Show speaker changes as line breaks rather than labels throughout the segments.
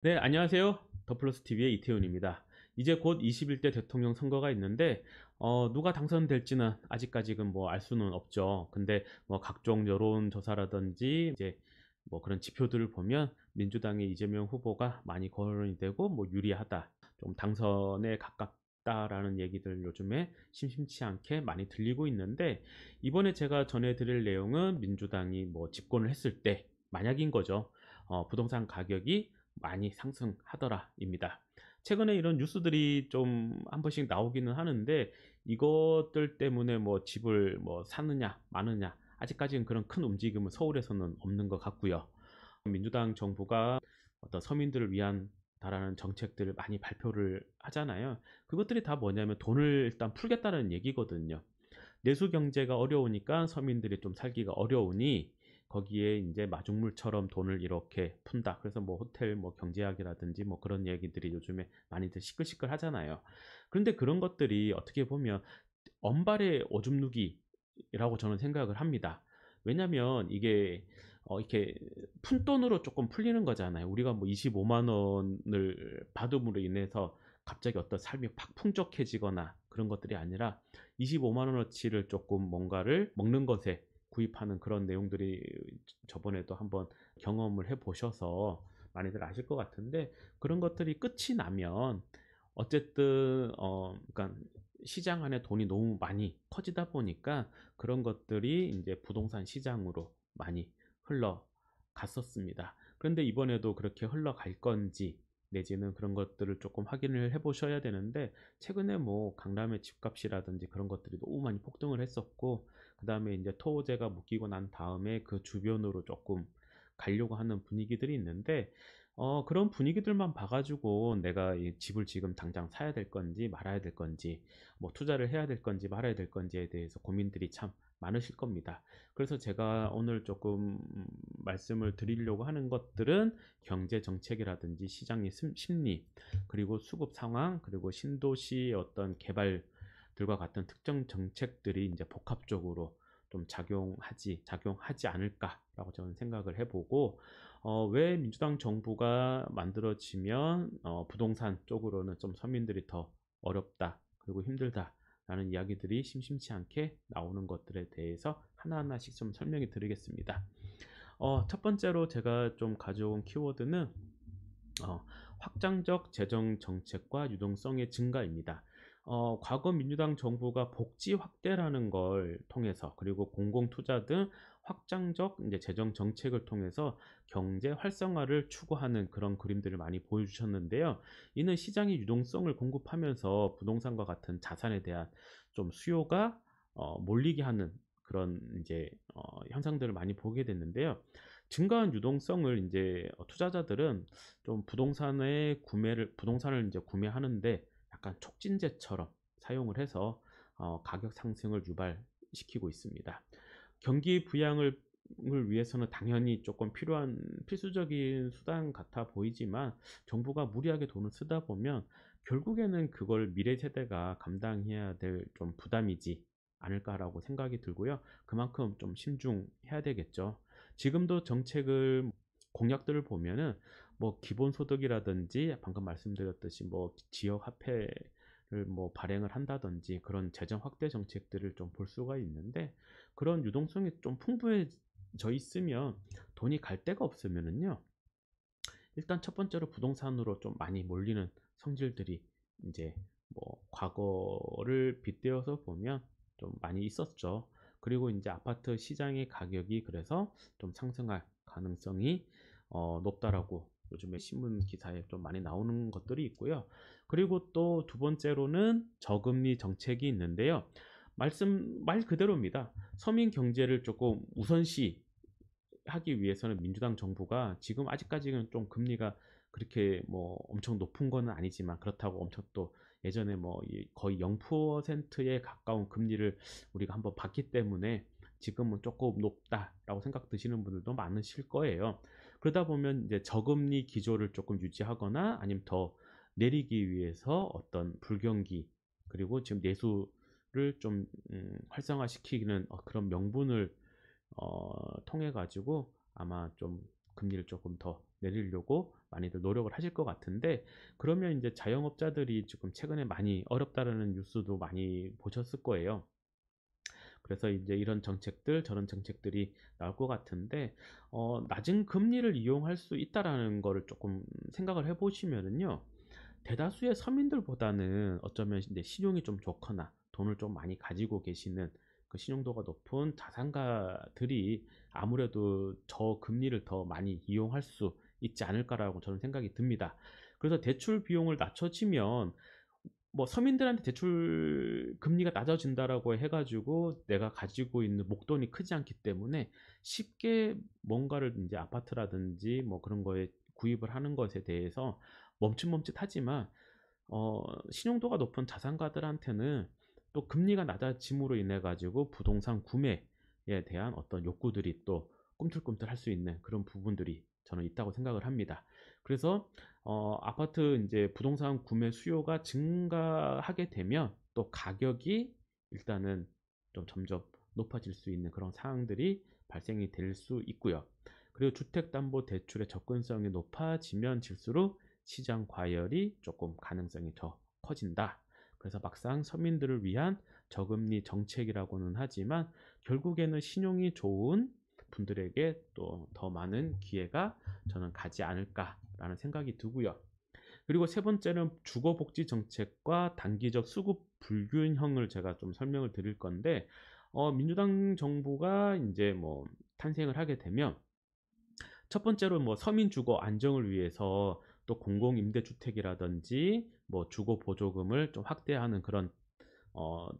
네, 안녕하세요. 더플러스 TV의 이태훈입니다. 이제 곧 21대 대통령 선거가 있는데, 누가 당선될지는 아직까지는 뭐 알 수는 없죠. 근데 뭐 각종 여론조사라든지 이제 뭐 그런 지표들을 보면 민주당의 이재명 후보가 많이 거론이 되고 뭐 유리하다, 좀 당선에 가깝다라는 얘기들 요즘에 심심치 않게 많이 들리고 있는데, 이번에 제가 전해드릴 내용은 민주당이 뭐 집권을 했을 때 만약인 거죠. 부동산 가격이 많이 상승하더라입니다. 최근에 이런 뉴스들이 좀 한 번씩 나오기는 하는데 이것들 때문에 뭐 집을 뭐 사느냐 마느냐 아직까지는 그런 큰 움직임은 서울에서는 없는 것 같고요. 민주당 정부가 어떤 서민들을 위한 다라는 정책들을 많이 발표를 하잖아요. 그것들이 다 뭐냐면 돈을 일단 풀겠다는 얘기거든요. 내수 경제가 어려우니까 서민들이 좀 살기가 어려우니 거기에 이제 마중물처럼 돈을 이렇게 푼다. 그래서 뭐 호텔 뭐 경제학이라든지 뭐 그런 얘기들이 요즘에 많이들 시끌시끌 하잖아요. 그런데 그런 것들이 어떻게 보면 언발의 오줌 누기라고 저는 생각을 합니다. 왜냐면 이게 이렇게 푼돈으로 조금 풀리는 거잖아요. 우리가 뭐 25만 원을 받음으로 인해서 갑자기 어떤 삶이 팍 풍족해지거나 그런 것들이 아니라 25만 원어치를 조금 뭔가를 먹는 것에 구입하는 그런 내용들이 저번에도 한번 경험을 해 보셔서 많이들 아실 것 같은데, 그런 것들이 끝이 나면 어쨌든 그러니까 시장 안에 돈이 너무 많이 커지다 보니까 그런 것들이 이제 부동산 시장으로 많이 흘러갔었습니다. 그런데 이번에도 그렇게 흘러갈 건지 내지는 그런 것들을 조금 확인을 해 보셔야 되는데, 최근에 뭐 강남의 집값이라든지 그런 것들이 너무 많이 폭등을 했었고, 그 다음에 이제 토호제가 묶이고 난 다음에 그 주변으로 조금 가려고 하는 분위기들이 있는데, 그런 분위기들만 봐가지고 내가 이 집을 지금 당장 사야 될 건지 말아야 될 건지, 뭐 투자를 해야 될 건지 말아야 될 건지에 대해서 고민들이 참 많으실 겁니다. 그래서 제가 오늘 조금 말씀을 드리려고 하는 것들은 경제 정책이라든지 시장의 심리, 그리고 수급 상황, 그리고 신도시의 어떤 개발들과 같은 특정 정책들이 이제 복합적으로 좀 작용하지 않을까라고 저는 생각을 해보고, 왜 민주당 정부가 만들어지면 부동산 쪽으로는 좀 서민들이 더 어렵다 그리고 힘들다라는 이야기들이 심심치 않게 나오는 것들에 대해서 하나하나씩 좀 설명해 드리겠습니다. 첫 번째로 제가 좀 가져온 키워드는 확장적 재정 정책과 유동성의 증가입니다. 과거 민주당 정부가 복지 확대라는 걸 통해서, 그리고 공공투자 등 확장적 이제 재정 정책을 통해서 경제 활성화를 추구하는 그런 그림들을 많이 보여주셨는데요. 이는 시장의 유동성을 공급하면서 부동산과 같은 자산에 대한 좀 수요가 몰리게 하는 그런 이제 현상들을 많이 보게 됐는데요. 증가한 유동성을 이제 투자자들은 좀 부동산을 이제 구매하는데 약간 촉진제처럼 사용을 해서 가격 상승을 유발시키고 있습니다. 경기 부양을 위해서는 당연히 조금 필요한 필수적인 수단 같아 보이지만, 정부가 무리하게 돈을 쓰다 보면 결국에는 그걸 미래 세대가 감당해야 될 좀 부담이지 않을까라고 생각이 들고요. 그만큼 좀 신중해야 되겠죠. 지금도 정책을 공약들을 보면은 뭐 기본소득이라든지 방금 말씀드렸듯이 뭐 지역 화폐를 뭐 발행을 한다든지 그런 재정 확대 정책들을 좀 볼 수가 있는데, 그런 유동성이 좀 풍부해져 있으면 돈이 갈 데가 없으면은요, 일단 첫 번째로 부동산으로 좀 많이 몰리는 성질들이 이제 뭐 과거를 빗대어서 보면 좀 많이 있었죠. 그리고 이제 아파트 시장의 가격이 그래서 좀 상승할 가능성이 높다라고 요즘에 신문 기사에 좀 많이 나오는 것들이 있고요. 그리고 또 두 번째로는 저금리 정책이 있는데요. 말 그대로입니다. 서민 경제를 조금 우선시 하기 위해서는 민주당 정부가 지금 아직까지는 좀 금리가 그렇게 뭐 엄청 높은 거는 아니지만, 그렇다고 엄청 또 예전에 뭐 거의 0%에 가까운 금리를 우리가 한번 봤기 때문에 지금은 조금 높다라고 생각 드시는 분들도 많으실 거예요. 그러다 보면 이제 저금리 기조를 조금 유지하거나 아니면 더 내리기 위해서 어떤 불경기, 그리고 지금 내수를 좀 활성화시키는 그런 명분을 통해 가지고 아마 좀 금리를 조금 더 내리려고 많이들 노력을 하실 것 같은데, 그러면 이제 자영업자들이 지금 최근에 많이 어렵다라는 뉴스도 많이 보셨을 거예요. 그래서 이제 이런 정책들 저런 정책들이 나올 것 같은데, 낮은 금리를 이용할 수 있다라는 거를 조금 생각을 해 보시면은요. 대다수의 서민들보다는 어쩌면 이제 신용이 좀 좋거나 돈을 좀 많이 가지고 계시는 그 신용도가 높은 자산가들이 아무래도 저금리를 더 많이 이용할 수 있지 않을까라고 저는 생각이 듭니다. 그래서 대출 비용을 낮춰지면 뭐 서민들한테 대출 금리가 낮아진다라고 해 가지고 내가 가지고 있는 목돈이 크지 않기 때문에 쉽게 뭔가를 인제 아파트라든지 뭐 그런 거에 구입을 하는 것에 대해서 멈칫멈칫하지만, 신용도가 높은 자산가들한테는 또 금리가 낮아짐으로 인해 가지고 부동산 구매에 대한 어떤 욕구들이 또 꿈틀꿈틀할 수 있는 그런 부분들이 저는 있다고 생각을 합니다. 그래서 아파트 인제 부동산 구매 수요가 증가하게 되면 또 가격이 일단은 좀 점점 높아질 수 있는 그런 상황들이 발생이 될 수 있고요. 그리고 주택담보대출의 접근성이 높아지면 질수록 시장 과열이 조금 가능성이 더 커진다. 그래서 막상 서민들을 위한 저금리 정책이라고는 하지만 결국에는 신용이 좋은 분들에게 또 더 많은 기회가 저는 가지 않을까라는 생각이 들고요. 그리고 세 번째는 주거복지 정책과 단기적 수급 불균형을 제가 좀 설명을 드릴 건데, 민주당 정부가 이제 뭐 탄생을 하게 되면 첫 번째로 뭐 서민 주거 안정을 위해서 또 공공임대주택이라든지 뭐 주거 보조금을 좀 확대하는 그런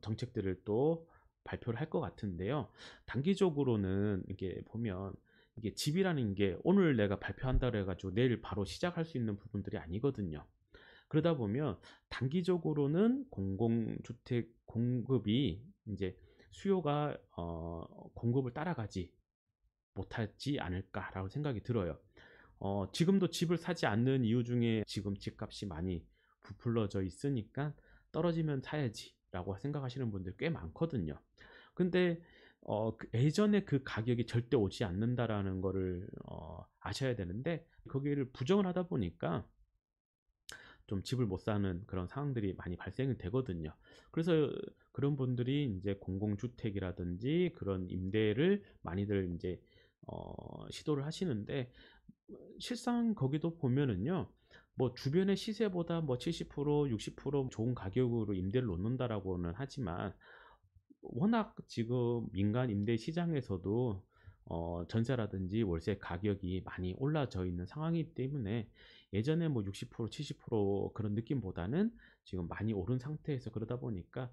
정책들을 또 발표를 할 것 같은데요. 단기적으로는 이게 보면 이게 집이라는 게 오늘 내가 발표한다 그래 가지고 내일 바로 시작할 수 있는 부분들이 아니거든요. 그러다 보면 단기적으로는 공공주택 공급이 이제 수요가 공급을 따라가지 못하지 않을까라고 생각이 들어요. 지금도 집을 사지 않는 이유 중에 지금 집값이 많이 부풀어져 있으니까 '떨어지면 사야지.'라고 생각하시는 분들 꽤 많거든요. 근데 예전에 그 가격이 절대 오지 않는다라는 거를 아셔야 되는데, 거기를 부정을 하다 보니까 좀 집을 못 사는 그런 상황들이 많이 발생이 되거든요. 그래서 그런 분들이 인제 공공주택이라든지 그런 임대를 많이들 인제 시도를 하시는데, 실상 거기도 보면은요. 뭐 주변의 시세보다 뭐 70% 60% 좋은 가격으로 임대를 놓는다라고는 하지만, 워낙 지금 민간 임대 시장에서도 전세라든지 월세 가격이 많이 올라져 있는 상황이기 때문에 예전에 뭐 60% 70% 그런 느낌보다는 지금 많이 오른 상태에서, 그러다 보니까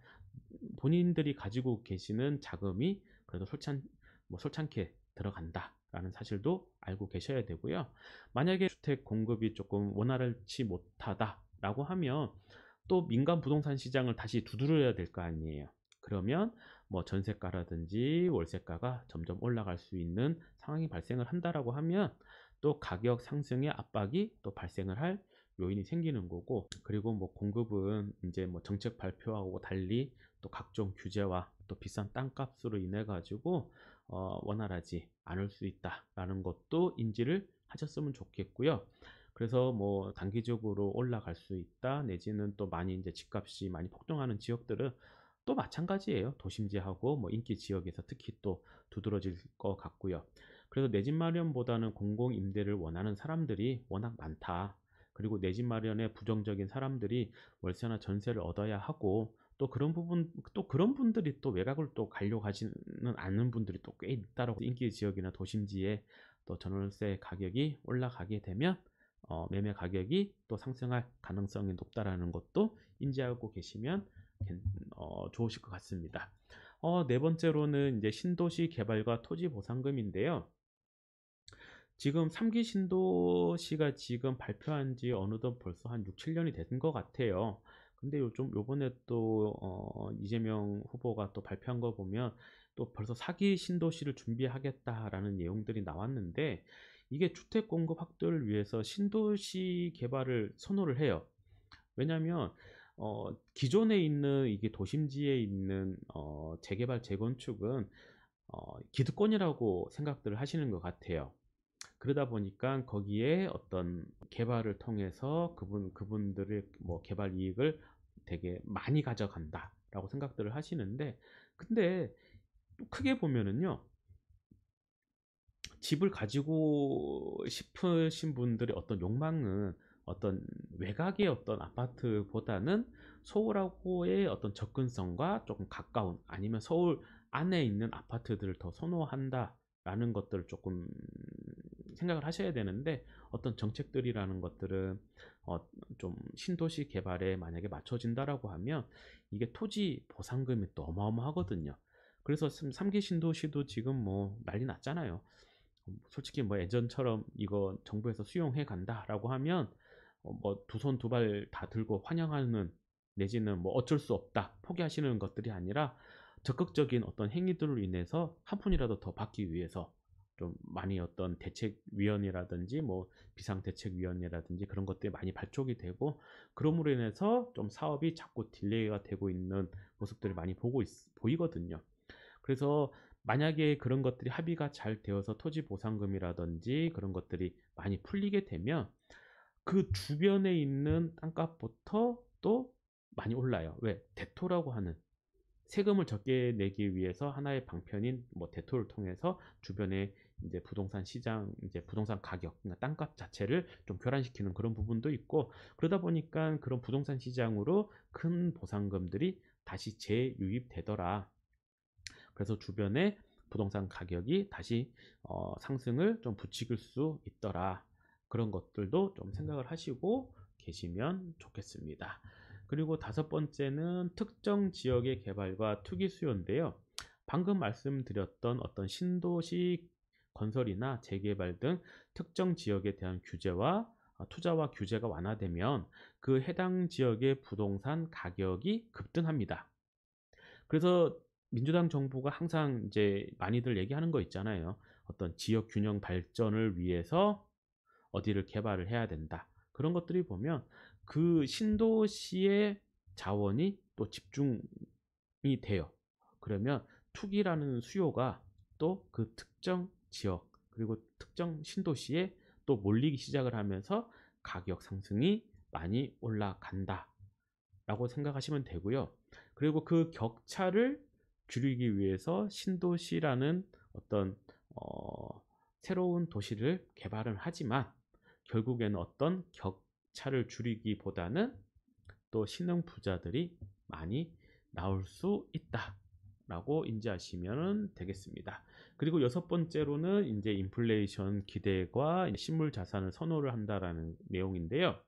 본인들이 가지고 계시는 자금이 그래도 솔찬케 들어간다라는 사실도 알고 계셔야 되고요. 만약에 주택 공급이 조금 원활치 못하다라고 하면 또 민간 부동산 시장을 다시 두드려야 될 거 아니에요. 그러면 뭐 전세가라든지 월세가가 점점 올라갈 수 있는 상황이 발생을 한다라고 하면 또 가격 상승의 압박이 또 발생을 할 요인이 생기는 거고, 그리고 뭐 공급은 이제 뭐 정책 발표하고 달리 또 각종 규제와 또 비싼 땅값으로 인해 가지고 원활하지 않을 수 있다라는 것도 인지를 하셨으면 좋겠고요. 그래서 뭐 단기적으로 올라갈 수 있다 내지는 또 많이 이제 집값이 많이 폭등하는 지역들은 또 마찬가지예요. 도심지하고 뭐 인기 지역에서 특히 또 두드러질 것 같고요. 그래서 내 집 마련보다는 공공 임대를 원하는 사람들이 워낙 많다. 그리고 내 집 마련에 부정적인 사람들이 월세나 전세를 얻어야 하고, 또 그런 분들이 또 외곽을 또 가려고 하지는 않는 분들이 또 꽤 있다라고. 인기 지역이나 도심지에 또 전월세 가격이 올라가게 되면 매매 가격이 또 상승할 가능성이 높다라는 것도 인지하고 계시면 좋으실 것 같습니다. 네 번째로는 이제 신도시 개발과 토지 보상금인데요. 지금 3기 신도시가 지금 발표한 지 어느덧 벌써 한 6, 7년이 된 것 같아요. 근데 요번에 또 이재명 후보가 또 발표한 거 보면 또 벌써 4기 신도시를 준비하겠다라는 내용들이 나왔는데, 이게 주택 공급 확대를 위해서 신도시 개발을 선호를 해요. 왜냐하면 기존에 있는 이게 도심지에 있는 재개발 재건축은 기득권이라고 생각들을 하시는 것 같아요. 그러다 보니까 거기에 어떤 개발을 통해서 그분들의 뭐 개발 이익을 되게 많이 가져간다라고 생각들을 하시는데, 근데 또 크게 보면은요. 집을 가지고 싶으신 분들의 어떤 욕망은 어떤 외곽의 어떤 아파트보다는 서울하고의 어떤 접근성과 조금 가까운, 아니면 서울 안에 있는 아파트들을 더 선호한다라는 것들을 조금 생각을 하셔야 되는데, 어떤 정책들이라는 것들은 어, 좀 신도시 개발에 만약에 맞춰진다라고 하면 이게 토지 보상금이 또 어마어마하거든요. 그래서 3기 신도시도 지금 뭐 난리 났잖아요. 솔직히 뭐 예전처럼 이거 정부에서 수용해 간다라고 하면 뭐 두 손 두 발 다 들고 환영하는, 내지는 뭐 어쩔 수 없다 포기하시는 것들이 아니라 적극적인 어떤 행위들로 인해서 한 푼이라도 더 받기 위해서 좀 많이 어떤 대책위원회라든지 뭐 비상대책위원회라든지 그런 것들이 많이 발족이 되고, 그럼으로 인해서 좀 사업이 자꾸 딜레이가 되고 있는 모습들을 많이 보이거든요. 그래서 만약에 그런 것들이 합의가 잘 되어서 토지 보상금이라든지 그런 것들이 많이 풀리게 되면 그 주변에 있는 땅값부터 또 많이 올라요. 왜? 대토라고 하는, 세금을 적게 내기 위해서 하나의 방편인 뭐 대토를 통해서 주변에 이제 부동산 시장, 이제 부동산 가격, 그러니까 땅값 자체를 좀 교란시키는 그런 부분도 있고, 그러다 보니까 그런 부동산 시장으로 큰 보상금들이 다시 재유입되더라. 그래서 주변에 부동산 가격이 다시 상승을 좀 부추길 수 있더라. 그런 것들도 좀 생각을 하시고 계시면 좋겠습니다. 그리고 다섯 번째는 특정 지역의 개발과 투기 수요인데요. 방금 말씀드렸던 어떤 신도시 건설이나 재개발 등 특정 지역에 대한 규제와 투자와 규제가 완화되면 그 해당 지역의 부동산 가격이 급등합니다. 그래서 민주당 정부가 항상 이제 많이들 얘기하는 거 있잖아요. 어떤 지역 균형 발전을 위해서 어디를 개발을 해야 된다. 그런 것들이 보면 그 신도시의 자원이 또 집중이 돼요. 그러면 투기라는 수요가 또 그 특정 지역 그리고 특정 신도시에 또 몰리기 시작을 하면서 가격 상승이 많이 올라간다 라고 생각하시면 되고요. 그리고 그 격차를 줄이기 위해서 신도시라는 어떤 새로운 도시를 개발을 하지만 결국에는 어떤 격차를 줄이기보다는 또 신흥 부자들이 많이 나올 수 있다 라고 인지하시면 되겠습니다. 그리고 여섯 번째로는 이제 인플레이션 기대과 실물 자산을 선호를 한다라는 내용인데요.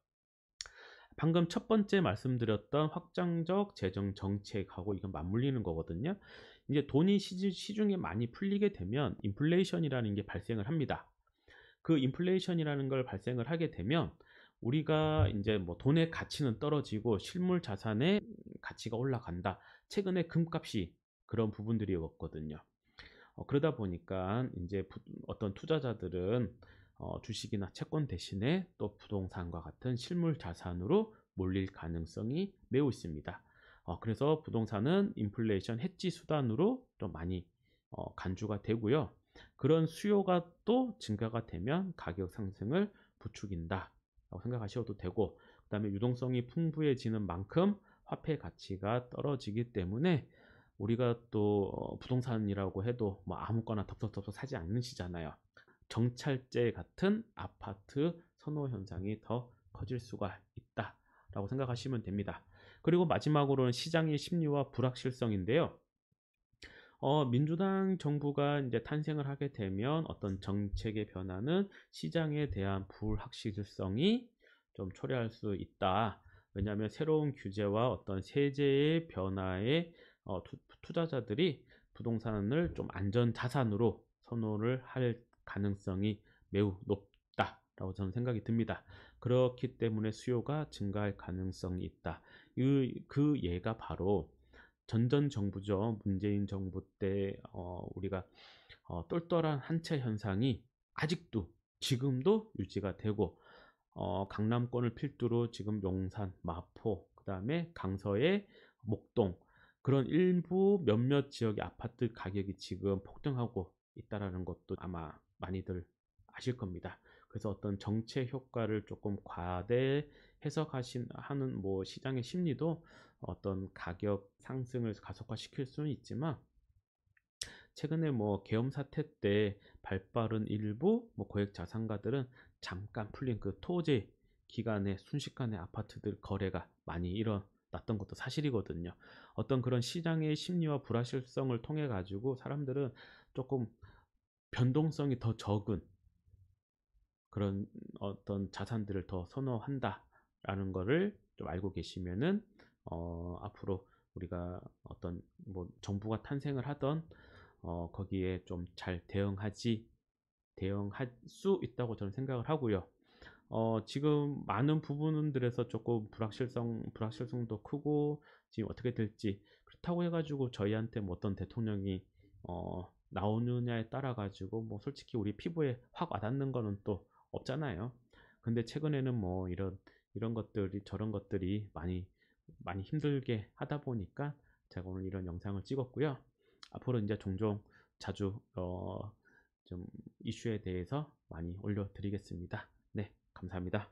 방금 첫 번째 말씀드렸던 확장적 재정 정책하고 이건 맞물리는 거거든요. 이제 돈이 시중에 많이 풀리게 되면 인플레이션이라는 게 발생을 합니다. 그 인플레이션이라는 걸 발생을 하게 되면 우리가 이제 뭐 돈의 가치는 떨어지고 실물 자산의 가치가 올라간다. 최근에 금값이 그런 부분들이었거든요. 그러다 보니까 이제 어떤 투자자들은 주식이나 채권 대신에 또 부동산과 같은 실물 자산으로 몰릴 가능성이 매우 있습니다. 그래서 부동산은 인플레이션 해지 수단으로 좀 많이 간주가 되고요. 그런 수요가 또 증가가 되면 가격 상승을 부추긴다 라고 생각하셔도 되고, 그 다음에 유동성이 풍부해지는 만큼 화폐 가치가 떨어지기 때문에 우리가 또 부동산이라고 해도 뭐 아무거나 덥석덥석 사지 않으시잖아요. 정찰제 같은 아파트 선호 현상이 더 커질 수가 있다라고 생각하시면 됩니다. 그리고 마지막으로는 시장의 심리와 불확실성인데요. 민주당 정부가 이제 탄생을 하게 되면 어떤 정책의 변화는 시장에 대한 불확실성이 좀 초래할 수 있다. 왜냐하면 새로운 규제와 어떤 세제의 변화에 투자자들이 부동산을 좀 안전 자산으로 선호를 할 가능성이 매우 높다라고 저는 생각이 듭니다. 그렇기 때문에 수요가 증가할 가능성이 있다. 그 예가 바로 전전 정부죠. 문재인 정부 때 우리가 똘똘한 한채 현상이 아직도 지금도 유지가 되고, 강남권을 필두로 지금 용산, 마포, 그 다음에 강서의 목동, 그런 일부 몇몇 지역의 아파트 가격이 지금 폭등하고 있다라는 것도 아마 많이들 아실 겁니다. 그래서 어떤 정책 효과를 조금 과대 해석하신 하는 뭐 시장의 심리도 어떤 가격 상승을 가속화시킬 수는 있지만, 최근에 뭐 계엄 사태 때 발빠른 일부 뭐 고액 자산가들은 잠깐 풀린 그 토제 기간에 순식간에 아파트들 거래가 많이 일어났던 것도 사실이거든요. 어떤 그런 시장의 심리와 불확실성을 통해 가지고 사람들은 조금 변동성이 더 적은 그런 어떤 자산들을 더 선호한다라는 거를 좀 알고 계시면은, 앞으로 우리가 어떤 뭐 정부가 탄생을 하던 거기에 좀 잘 대응할 수 있다고 저는 생각을 하고요. 지금 많은 부분들에서 조금 불확실성도 크고, 지금 어떻게 될지, 그렇다고 해가지고 저희한테 뭐 어떤 대통령이 나오느냐에 따라 가지고 뭐 솔직히 우리 피부에 확 와닿는 거는 또 없잖아요. 근데 최근에는 뭐 이런 것들이 저런 것들이 많이 힘들게 하다 보니까 제가 오늘 이런 영상을 찍었고요. 앞으로 이제 종종 자주 좀 이슈에 대해서 많이 올려드리겠습니다. 네, 감사합니다.